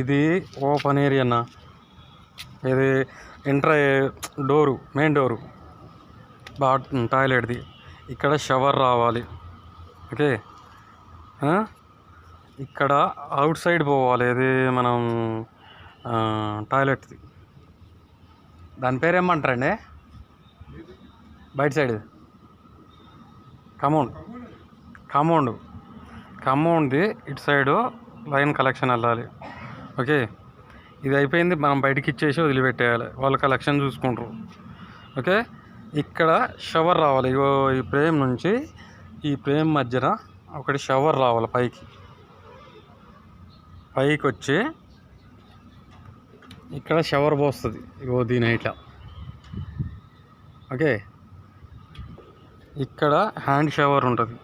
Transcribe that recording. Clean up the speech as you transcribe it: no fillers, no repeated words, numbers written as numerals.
ఇది open area అన్న. ఇది ఎంటర్ అయ్యే డోరు, మెయిన్ డోరు టాయిలెట్ది. ఇక్కడ షవర్ రావాలి. ఓకే, ఇక్కడ అవుట్ సైడ్ పోవాలి. ఇది మనం టాయిలెట్ది. దాని పేరు ఏమంటారండి బయట సైడ్? కమౌండ్ది ఇటు సైడు లైన్ కలెక్షన్ వెళ్ళాలి. ఓకే, ఇది అయిపోయింది. మనం బయటికి ఇచ్చేసి వదిలిపెట్టేయాలి, వాళ్ళు కలెక్షన్ చూసుకుంటారు. ఓకే, ఇక్కడ షవర్ రావాలి. ఇగో ఈ ఫ్రేమ్ నుంచి ఈ ఫ్రేమ్ మధ్యన ఒకటి షవర్ రావాలి. పైకి వచ్చి ఇక్కడ షవర్ పోస్తుంది. ఇగో దీని ఇట్లా. ఓకే, ఇక్కడ హ్యాండ్ షవర్ ఉంటుంది.